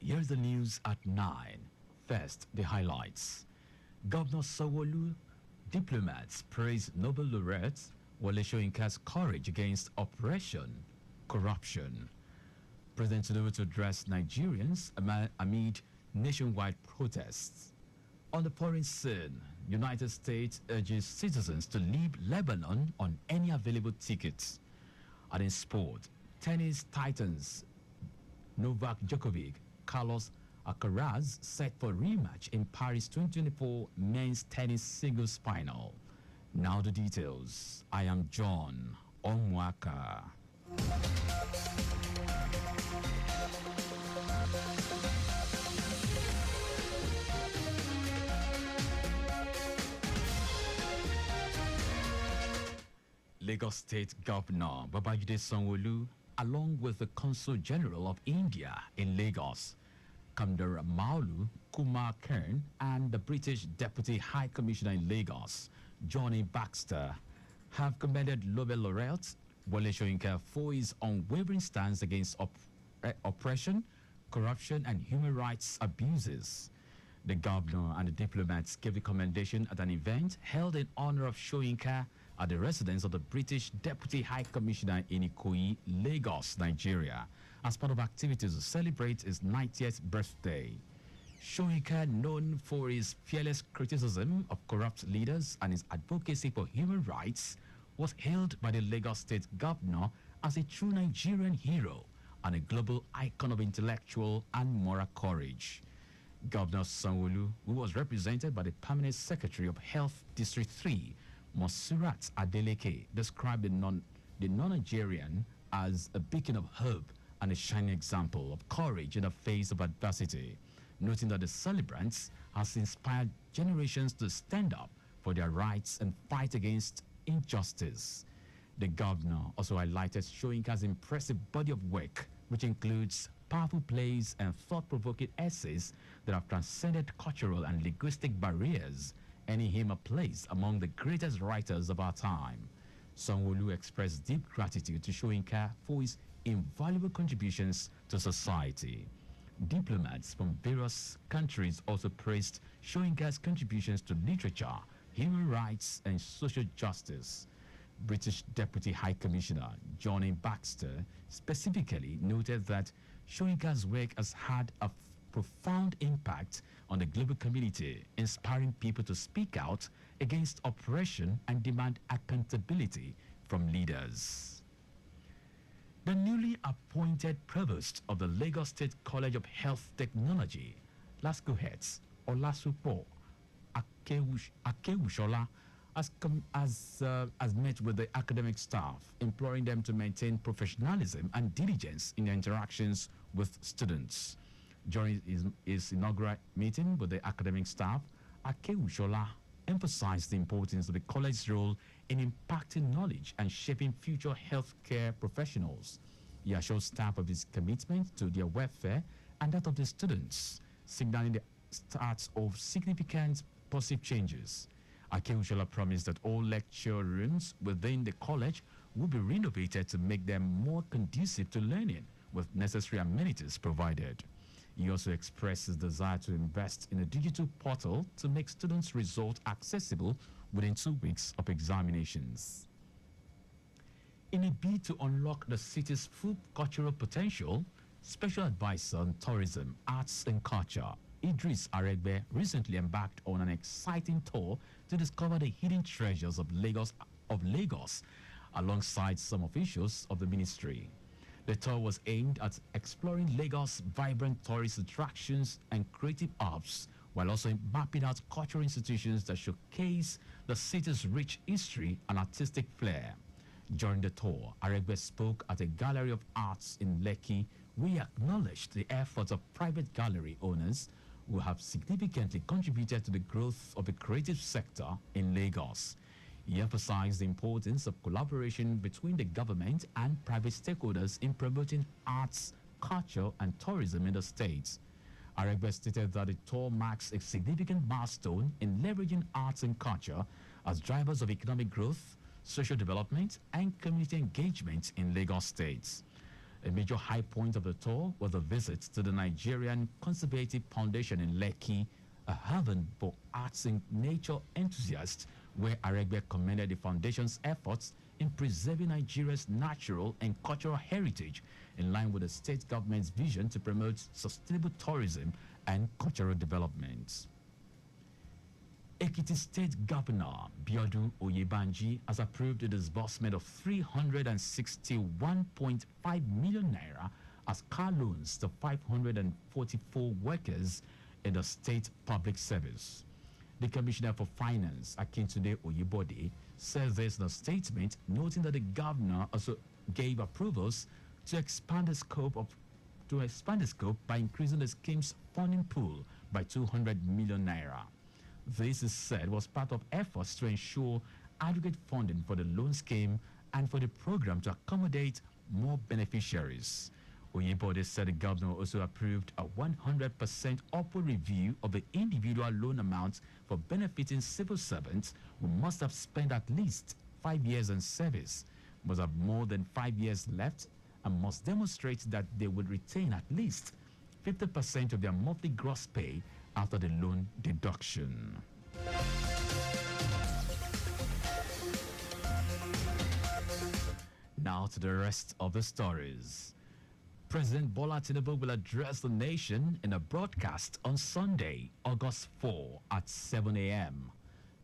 Here's the news at 9. First, the highlights. Governor Sanwo-Olu, diplomats praise Nobel laureates Wole Soyinka's courage against oppression, corruption. President Tinubu to address Nigerians amid nationwide protests. On the foreign scene, United States urges citizens to leave Lebanon on any available tickets. And in sport, tennis titans Novak Djokovic, Carlos Alcaraz set for rematch in Paris 2024 men's tennis singles final. Now the details. I am John Omoaka. Lagos State Governor Babajide Sanwo-Olu, along with the Consul General of India in Lagos, Kamdar Maulu Kumar Kern, and the British Deputy High Commissioner in Lagos, Johnny Baxter, have commended Nobel laureate Wole Soyinka for his unwavering stance against oppression, corruption, and human rights abuses. The governor and the diplomats gave the commendation at an event held in honor of Soyinka at the residence of the British Deputy High Commissioner in Ikoyi, Lagos, Nigeria, as part of activities to celebrate his 90th birthday. Soyinka, known for his fearless criticism of corrupt leaders and his advocacy for human rights, was hailed by the Lagos State Governor as a true Nigerian hero and a global icon of intellectual and moral courage. Governor Sanwo-Olu, who was represented by the Permanent Secretary of Health District 3, Monsurat Adeleke, described the non-Nigerian as a beacon of hope and a shining example of courage in the face of adversity, noting that the celebrants has inspired generations to stand up for their rights and fight against injustice. The governor also highlighted Soyinka's impressive body of work, which includes powerful plays and thought-provoking essays that have transcended cultural and linguistic barriers, earning him a place among the greatest writers of our time. Sanwo-Olu expressed deep gratitude to Soyinka for his invaluable contributions to society. Diplomats from various countries also praised Soyinka's contributions to literature, human rights, and social justice. British Deputy High Commissioner Johnny Baxter specifically noted that Soyinka's work has had a profound impact on the global community, inspiring people to speak out against oppression and demand accountability from leaders. The newly appointed provost of the Lagos State College of Health Technology, LASCO heads Olasupo Akewushola, has met with the academic staff, imploring them to maintain professionalism and diligence in their interactions with students. During his inaugural meeting with the academic staff, Akewushola emphasized the importance of the college's role in impacting knowledge and shaping future healthcare professionals. He assured staff of his commitment to their welfare and that of the students, signaling the start of significant positive changes. Akewushola promised that all lecture rooms within the college will be renovated to make them more conducive to learning, with necessary amenities provided. He also expressed his desire to invest in a digital portal to make students' results accessible within 2 weeks of examinations. In a bid to unlock the city's full cultural potential, Special Advisor on Tourism, Arts and Culture, Idris Aregbe, recently embarked on an exciting tour to discover the hidden treasures of Lagos, alongside some officials of the ministry. The tour was aimed at exploring Lagos' vibrant tourist attractions and creative hubs, while also mapping out cultural institutions that showcase the city's rich history and artistic flair. During the tour, Aregbe spoke at a gallery of arts in Lekki. We acknowledged the efforts of private gallery owners who have significantly contributed to the growth of the creative sector in Lagos. He emphasized the importance of collaboration between the government and private stakeholders in promoting arts, culture, and tourism in the state. Aregbe stated that the tour marks a significant milestone in leveraging arts and culture as drivers of economic growth, social development, and community engagement in Lagos State. A major high point of the tour was a visit to the Nigerian Conservative Foundation in Lekki, a haven for arts and nature enthusiasts, where Aregbe commended the foundation's efforts in preserving Nigeria's natural and cultural heritage in line with the state government's vision to promote sustainable tourism and cultural development. Ekiti State Governor Biodun Oyebanji has approved the disbursement of 361.5 million naira as car loans to 544 workers in the state public service. The Commissioner for Finance, Akintunde Oyebode, says this in a statement, noting that the governor also gave approvals to expand the scope by increasing the scheme's funding pool by 200 million naira. This is said was part of efforts to ensure adequate funding for the loan scheme and for the program to accommodate more beneficiaries. Oyebode said the governor also approved a 100% upward review of the individual loan amounts for benefiting civil servants who must have spent at least 5 years in service, must have more than 5 years left, and must demonstrate that they will retain at least 50% of their monthly gross pay after the loan deduction. Now to the rest of the stories. President Bola Tinubu will address the nation in a broadcast on Sunday, August 4 at 7 a.m.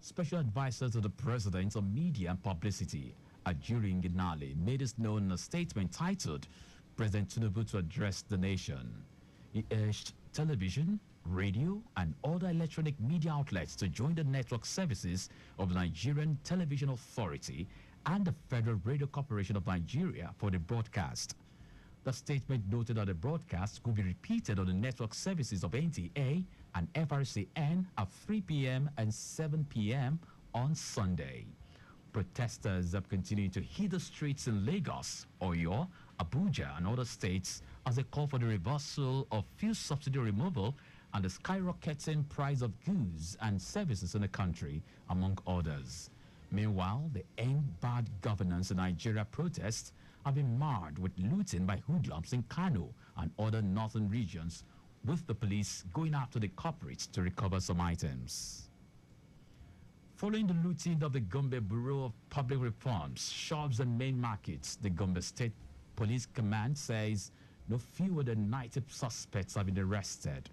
Special advisor to the president on media and publicity, Ajuri Nginale, made this known in a statement titled President Tinubu to Address the Nation. He urged television, radio, and other electronic media outlets to join the network services of the Nigerian Television Authority and the Federal Radio Corporation of Nigeria for the broadcast. The statement noted that the broadcast could be repeated on the network services of NTA and FRCN at 3 p.m. and 7 p.m. on Sunday. Protesters have continued to hit the streets in Lagos, Oyo, Abuja, and other states as they call for the reversal of fuel subsidy removal and the skyrocketing price of goods and services in the country, among others. Meanwhile, the End Bad Governance in Nigeria protests have been marred with looting by hoodlums in Kano and other northern regions, with the police going after the culprits to recover some items. Following the looting of the Gombe Bureau of Public Reforms, shops and main markets, the Gombe State Police Command says no fewer than 90 suspects have been arrested.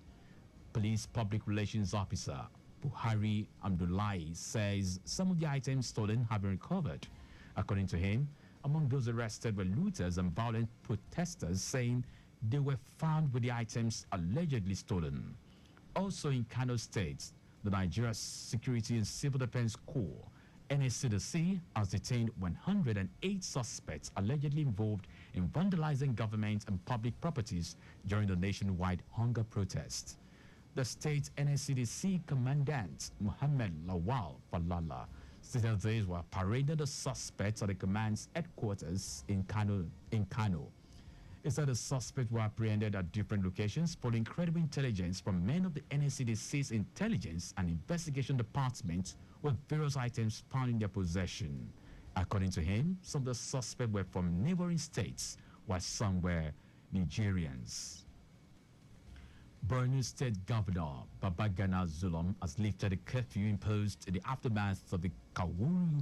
Police Public Relations Officer Buhari Abdullahi says some of the items stolen have been recovered. According to him, among those arrested were looters and violent protesters, saying they were found with the items allegedly stolen. Also in Kano State, the Nigeria Security and Civil Defense Corps, NSCDC, has detained 108 suspects allegedly involved in vandalizing government and public properties during the nationwide hunger protest. The state NSCDC commandant, Muhammad Lawal Falala, stated these were paraded the suspects at the command's headquarters in Kano. He said the suspects were apprehended at different locations following credible intelligence from men of the NSCDC's intelligence and investigation department with various items found in their possession. According to him, some of the suspects were from neighboring states, while some were Nigerians. Borno State Governor Babagana Zulum has lifted a curfew imposed in the aftermath of the Kaworu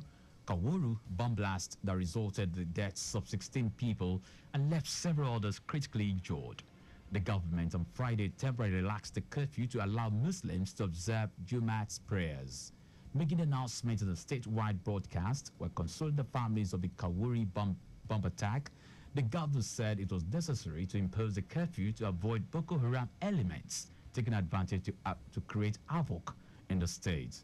bomb blast that resulted in the deaths of 16 people and left several others critically injured. The government on Friday temporarily relaxed the curfew to allow Muslims to observe Jumat's prayers. Making the announcement in a statewide broadcast while consoling the families of the Kaworu bomb attack, the governor said it was necessary to impose a curfew to avoid Boko Haram elements taking advantage to create havoc in the state.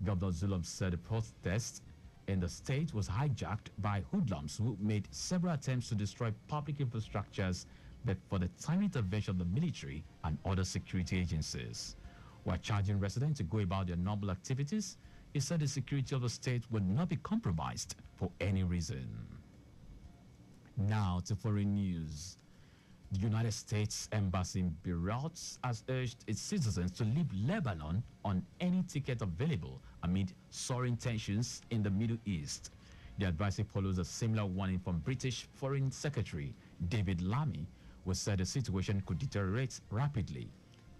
Governor Zulum said the protest in the state was hijacked by hoodlums who made several attempts to destroy public infrastructures, but for the timely intervention of the military and other security agencies. While charging residents to go about their normal activities, he said the security of the state would not be compromised for any reason. Now to foreign news. The United States Embassy in Beirut has urged its citizens to leave Lebanon on any ticket available amid soaring tensions in the Middle East. The advice follows a similar warning from British Foreign Secretary David Lammy, who said the situation could deteriorate rapidly.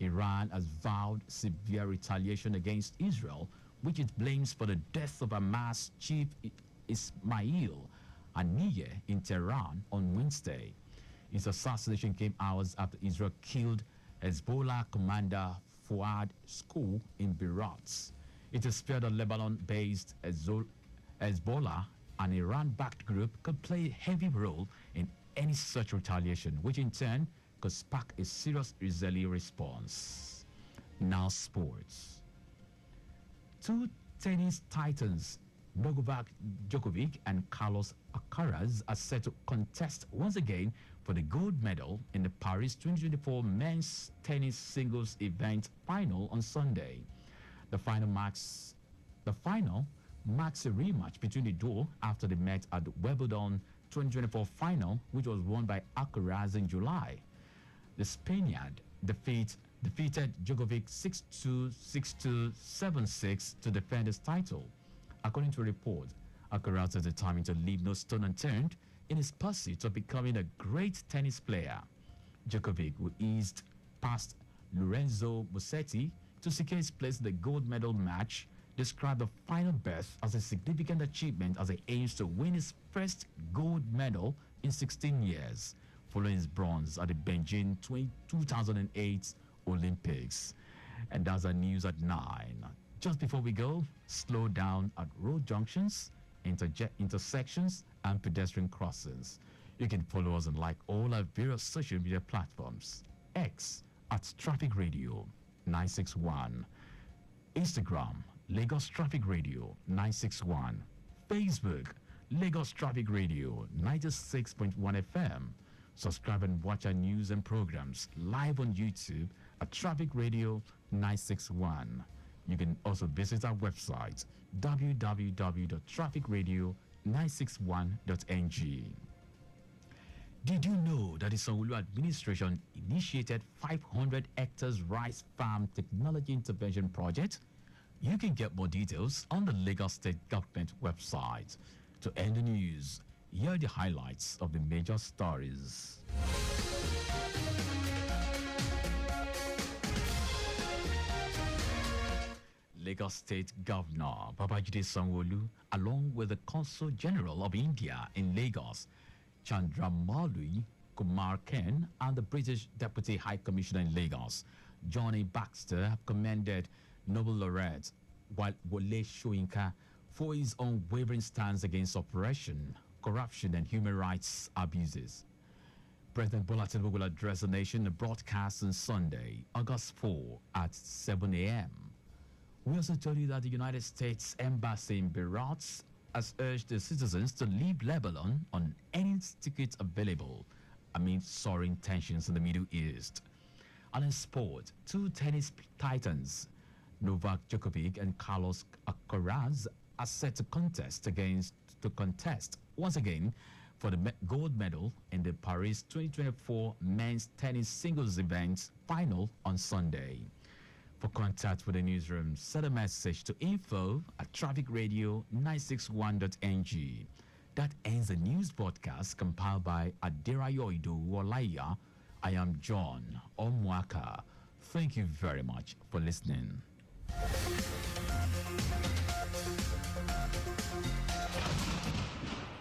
Iran has vowed severe retaliation against Israel, which it blames for the death of Hamas chief Ismail Haniyeh in Tehran on Wednesday. His assassination came hours after Israel killed Hezbollah commander Fuad Shukr in Beirut. It is feared that Lebanon-based Hezbollah, an Iran-backed group, could play a heavy role in any such retaliation, which in turn could spark a serious Israeli response. Now sports. Two tennis titans, Novak Djokovic and Carlos Alcaraz, are set to contest once again for the gold medal in the Paris 2024 men's tennis singles event final on Sunday. The final marks a rematch between the duo after they met at the Wimbledon 2024 final, which was won by Alcaraz in July. The Spaniard defeated Djokovic 6-2, 6-2, 7-6 to defend his title. According to a report, Alcaraz is determined to leave no stone unturned in his pursuit of becoming a great tennis player. Djokovic, who eased past Lorenzo Musetti to secure his place in the gold medal match, described the final berth as a significant achievement as he aims to win his first gold medal in 16 years, following his bronze at the Beijing 2008 Olympics. And that's our news at 9. Just before we go, slow down at road junctions, intersections, and pedestrian crossings. You can follow us and like all our various social media platforms. X at Traffic Radio 961. Instagram, Lagos Traffic Radio 961. Facebook, Lagos Traffic Radio 96.1 FM. Subscribe and watch our news and programs live on YouTube at Traffic Radio 961. You can also visit our website www.trafficradio961.ng. Did you know that the Sanwo-Olu administration initiated 500 hectares rice farm technology intervention project? You can get more details on the Lagos State Government website. To end the news, here are the highlights of the major stories. Lagos State Governor Babajide Sanwo-Olu, along with the Consul General of India in Lagos, Chandramouli Kumar Ken, and the British Deputy High Commissioner in Lagos, Johnny Baxter, have commended Nobel laureate Wole Soyinka for his unwavering stance against oppression, corruption, and human rights abuses. President Bola Tinubu will address the nation in a broadcast on Sunday, August 4 at 7 a.m. We also told you that the United States Embassy in Beirut has urged the citizens to leave Lebanon on any ticket available amid soaring tensions in the Middle East. And in sport, two tennis titans, Novak Djokovic and Carlos Alcaraz, are set to contest once again for the gold medal in the Paris 2024 men's tennis singles event final on Sunday. For contact with the newsroom, send a message to info@trafficradio961.ng. That ends the news broadcast compiled by Aderayo Olaiya. I am John Omoaka. Thank you very much for listening.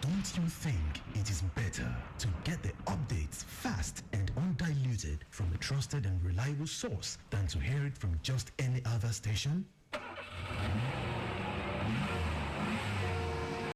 Don't you think it is better to get the updates fast and undiluted from a trusted and reliable source than to hear it from just any other station?